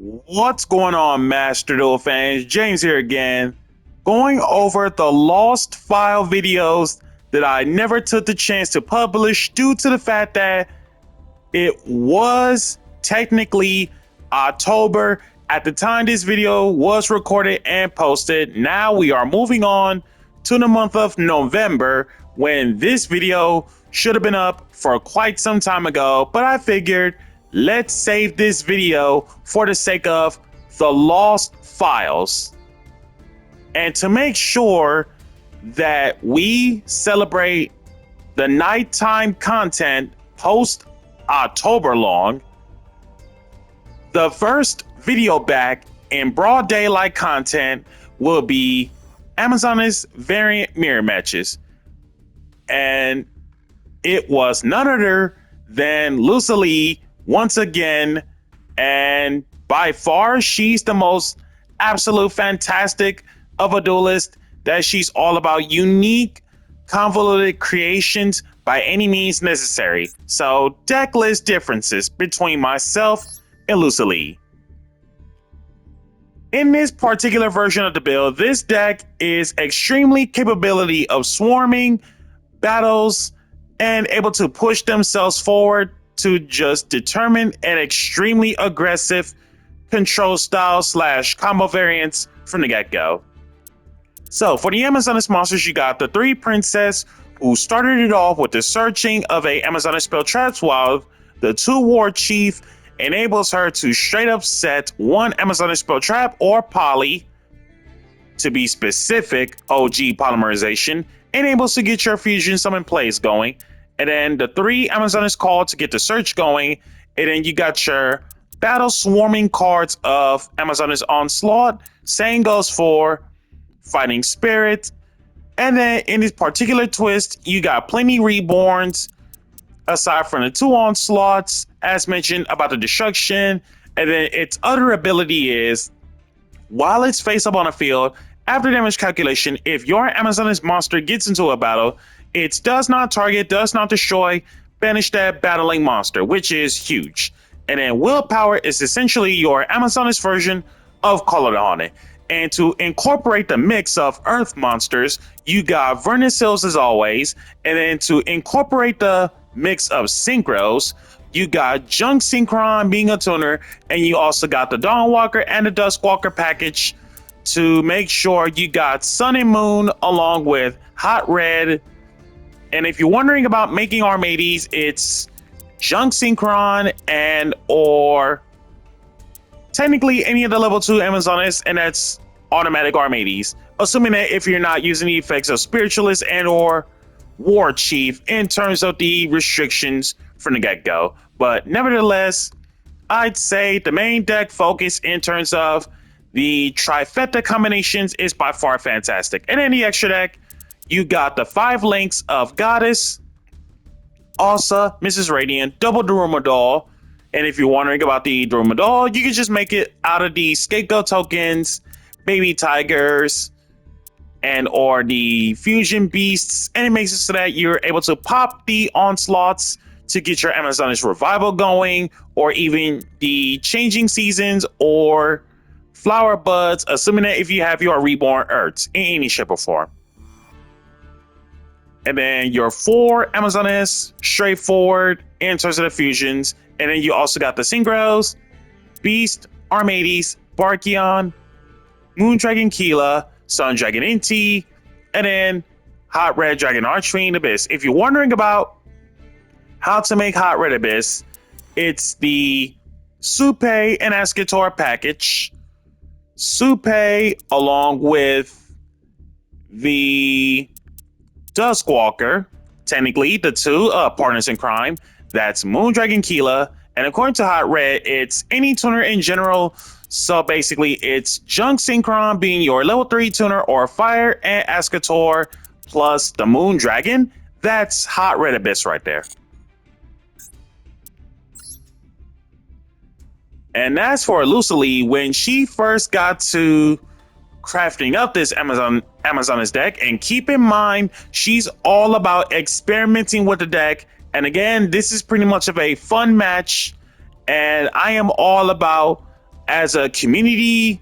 What's going on, Master Duel fans? James here again, going over the lost file videos that I never took the chance to publish due to the fact that it was technically October at the time this video was recorded and posted. Now we are moving on to the month of November when this video should have been up for quite some time ago, but I figured let's save this video for the sake of the lost files. And to make sure that we celebrate the nighttime content post October long, the first video back in broad daylight content will be Amazoness variant mirror matches. And it was none other than Lucy once again, and by far she's the most absolute fantastic of a duelist, that she's all about unique convoluted creations by any means necessary. So deck list differences between myself and Lucy. In this particular version of the build, this deck is extremely capability of swarming battles and able to push themselves forward to just determine an extremely aggressive control style / combo variants from the get-go. So for the Amazoness monsters, you got the 3 princess who started it off with the searching of a Amazoness spell traps, while the 2 war chief enables her to straight up set 1 Amazoness spell trap or poly, to be specific, OG polymerization, enables to get your fusion summon plays going. And then the 3 Amazoness call to get the search going. And then you got your battle swarming cards of Amazoness Onslaught. Same goes for Fighting Spirit. And then in this particular twist, you got plenty reborns, aside from the 2 onslaughts, as mentioned about the destruction. And then its other ability is, while it's face up on the field, after damage calculation, if your Amazoness monster gets into a battle, it does not target, does not destroy, banish that battling monster, which is huge. And then willpower is essentially your Amazoness version of Call of the Haunted. And to incorporate the mix of earth monsters, you got Vernisills as always. And then to incorporate the mix of synchros, you got Junk Synchron being a tuner, and you also got the Dawnwalker and the Duskwalker package to make sure you got Sun and Moon along with Hot Red. And if you're wondering about making Armades, it's Junk Synchron and or technically any of the level 2 Amazoness, and that's automatic Armades, assuming that if you're not using the effects of Spiritualist and or War Chief in terms of the restrictions from the get-go. But nevertheless, I'd say the main deck focus in terms of the trifecta combinations is by far fantastic. And in the extra deck, you got the 5 links of Goddess, Asa, Mrs. Radiant, double Daruma Doll. And if you're wondering about the Daruma Doll, you can just make it out of the Scapegoat tokens, Baby Tigers, and or the Fusion Beasts. And it makes it so that you're able to pop the Onslaughts to get your Amazoness Revival going, or even the Changing Seasons or Flower Buds, assuming that if you have your Reborn Earths in any shape or form. And then your 4 Amazoness, straightforward in terms of the fusions. And then you also got the Synchros, Beast, Armades, Barkion, Moondragon Keela, Sun Dragon Inti, and then Hot Red Dragon Archfiend Abyss. If you're wondering about how to make Hot Red Abyss, it's the Supe and Escator package. Supe along with the Duskwalker, technically the 2 partners in crime. That's Moondragon Keela, and according to Hot Red, it's any tuner in general. So basically, it's Junk Synchron being your level 3 tuner, or Fire and Escator plus the Moondragon. That's Hot Red Abyss right there. And as for Lucy, when she first got to crafting up this Amazoness deck, and keep in mind, she's all about experimenting with the deck. And again, this is pretty much of a fun match, and I am all about as a community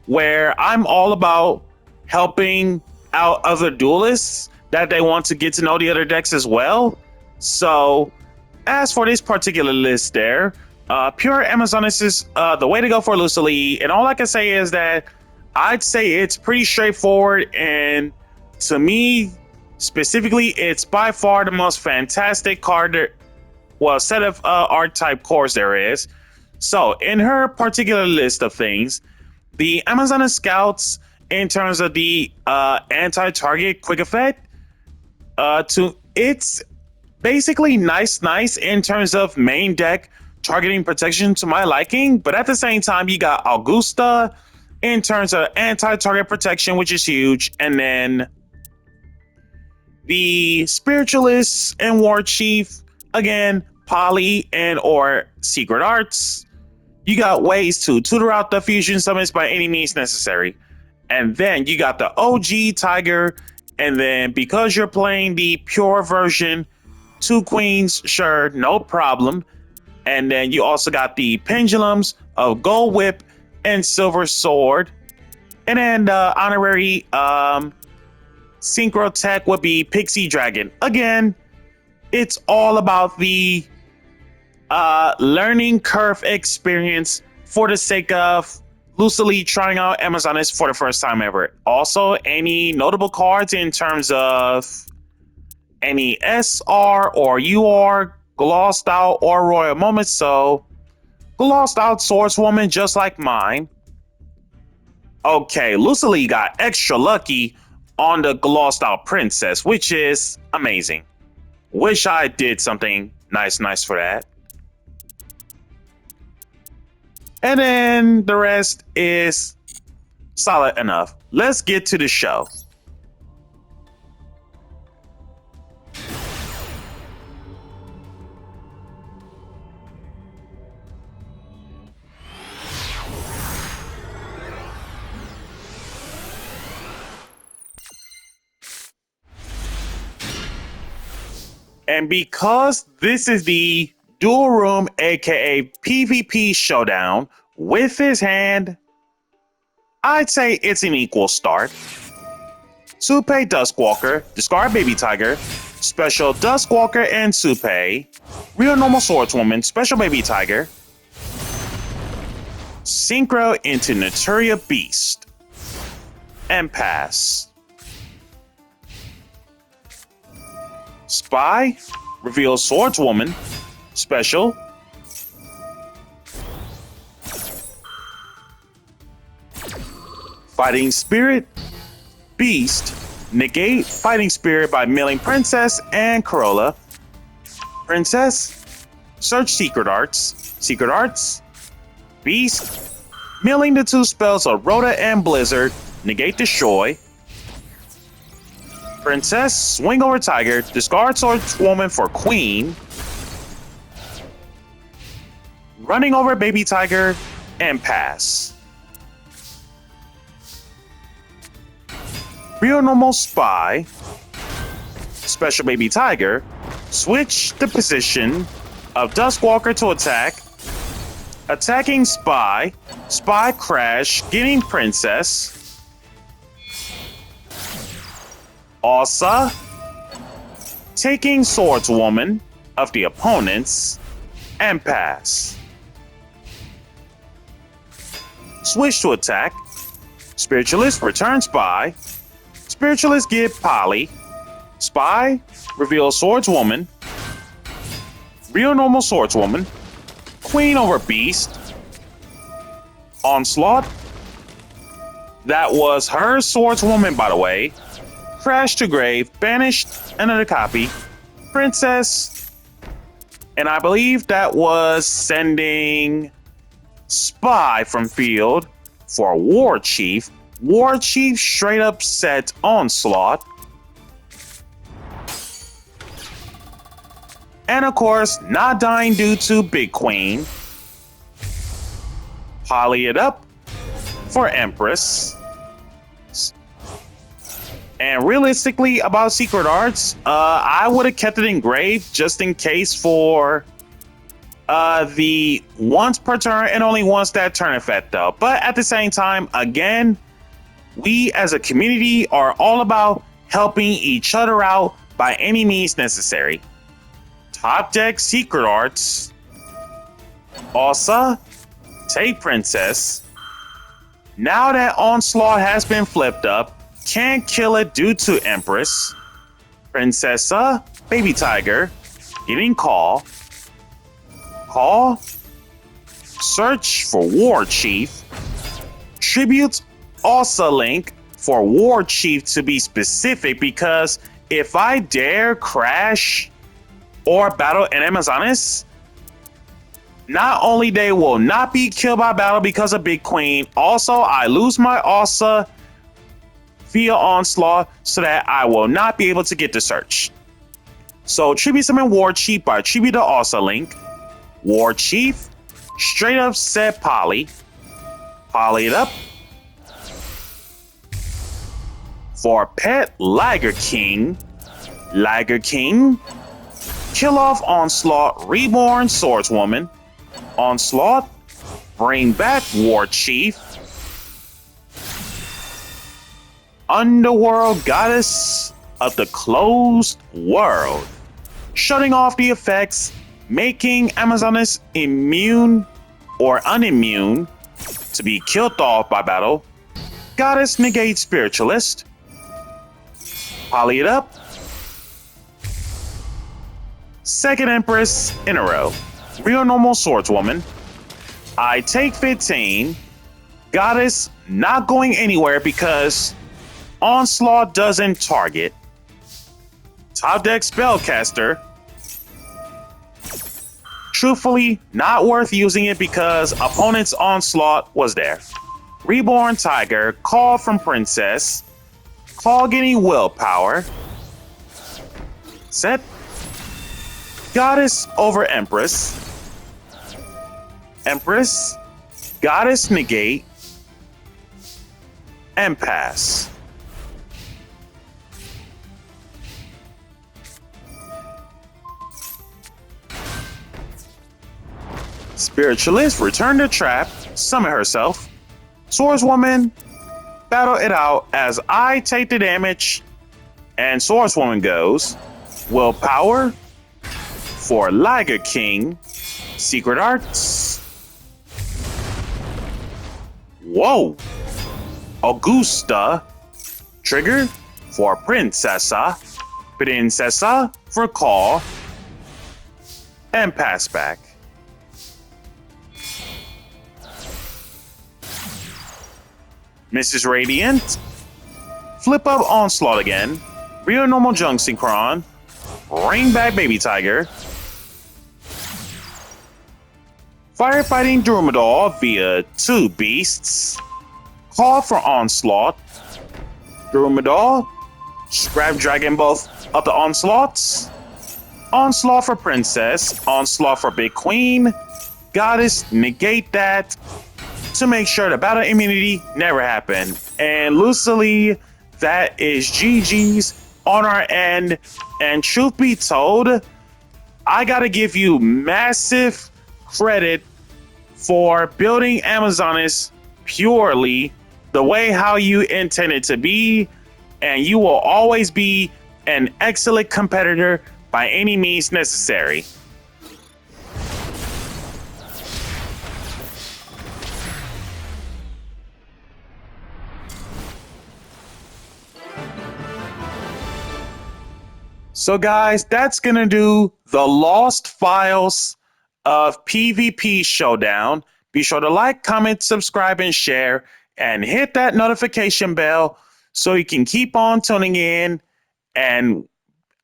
where I'm all about helping out other duelists that they want to get to know the other decks as well. So as for this particular list there, Pure Amazonas is the way to go for Lucily. And all I can say is that I'd say it's pretty straightforward. And to me, specifically, it's by far the most fantastic card, set of archetype cores there is. So in her particular list of things, the Amazonas Scouts, in terms of the anti-target quick effect, it's basically nice in terms of main deck targeting protection to my liking, but at the same time you got Augusta in terms of anti-target protection, which is huge, and then the Spiritualists and War Chief, again, Poly and or Secret Arts. You got ways to tutor out the fusion summons by any means necessary. And then you got the OG Tiger, and then because you're playing the pure version, 2 queens, sure, no problem. And then you also got the pendulums of Gold Whip and Silver Sword. And then the honorary Synchro Tech would be Pixie Dragon. Again, it's all about the learning curve experience for the sake of Lucily trying out Amazonas for the first time ever. Also, any notable cards in terms of any SR or UR, glossed out, or royal moments. So, glossed out swordswoman just like mine. Okay, Lucily got extra lucky on the glossed out princess, which is amazing. Wish I did something nice for that. And then the rest is solid enough. Let's get to the show. And because this is the Duel Room, aka PvP Showdown, with his hand, I'd say it's an equal start. Supe Duskwalker, discard Baby Tiger, special Duskwalker and Supe, real normal Swordswoman, special Baby Tiger, Synchro into Naturia Beast, and pass. Spy, reveal Swordswoman, special. Fighting Spirit, Beast, negate Fighting Spirit by milling Princess and Corolla. Princess, search Secret Arts, Beast, milling the 2 spells of Rhoda and Blizzard, negate Destroy. Princess, swing over Tiger, discard Swordswoman for Queen, running over Baby Tiger, and pass. Real normal Spy, special Baby Tiger, switch the position of Duskwalker to attack, attacking Spy, Spy crash, getting Princess, Asa, taking Swordswoman of the opponents, and pass. Switch to attack. Spiritualist, return Spy. Spiritualist, give Poly. Spy, reveal Swordswoman. Real normal Swordswoman. Queen over Beast. Onslaught. That was her Swordswoman, by the way. Crash to grave, banished, another copy. Princess. And I believe that was sending Spy from field for War Chief. War Chief straight up set Onslaught. And of course, not dying due to Big Queen. Poly it up for Empress. And realistically, about Secret Arts, I would have kept it engraved just in case for the once per turn and only once that turn effect though. But at the same time, again, we as a community are all about helping each other out by any means necessary. Top deck Secret Arts. Osa, take Princess. Now that Onslaught has been flipped up, can't kill it due to Empress. Princessa, Baby Tiger, getting Call. Call, search for War Chief. Tribute Osa Link for War Chief to be specific, because if I dare crash or battle an Amazonas, not only they will not be killed by battle because of Big Queen, also I lose my Osa via Onslaught so that I will not be able to get the search. So tribute summon War Chief by tribute to Osa Link. War Chief straight up set Poly. Poly it up. For pet Liger King. Liger King. Kill off Onslaught, Reborn Swordswoman. Onslaught. Bring back War Chief. Underworld Goddess of the Closed World. Shutting off the effects, making Amazonas immune or unimmune to be killed off by battle. Goddess negate Spiritualist. Poly it up. Second Empress in a row. Real normal Swordswoman. I take 15. Goddess not going anywhere because Onslaught doesn't target. Top deck Spellcaster. Truthfully, not worth using it because opponent's Onslaught was there. Reborn Tiger, Call from Princess. Call getting Willpower. Set. Goddess over Empress. Empress. Goddess negate. And pass. Spiritualist, return to trap, summon herself. Swordswoman, battle it out as I take the damage, and Swordswoman goes. Willpower for Liger King. Secret Arts. Whoa! Augusta. Trigger for Princessa. Princessa for Call. And pass back. Mrs. Radiant. Flip up Onslaught again. Real normal Junk Synchron. Bring back Baby Tiger. Firefighting Dromedar via 2 beasts. Call for Onslaught. Dromedar. Scrap Dragon both of the Onslaughts. Onslaught for Princess. Onslaught for Big Queen. Goddess, negate that to make sure the battle immunity never happened. And loosely, that is GG's on our end. And truth be told, I gotta give you massive credit for building Amazonas purely the way how you intended to be, and you will always be an excellent competitor by any means necessary. So guys, that's gonna do the lost files of PvP Showdown. Be sure to like, comment, subscribe, and share, and hit that notification bell so you can keep on tuning in. And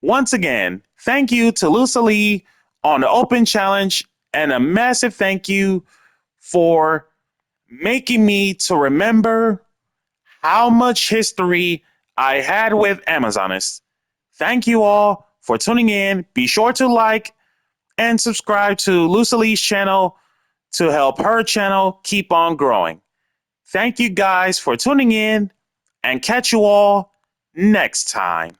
once again, thank you to Lucy Lee on the Open Challenge, and a massive thank you for making me to remember how much history I had with Amazonas. Thank you all for tuning in. Be sure to like and subscribe to Lucy Lee's channel to help her channel keep on growing. Thank you guys for tuning in, and catch you all next time.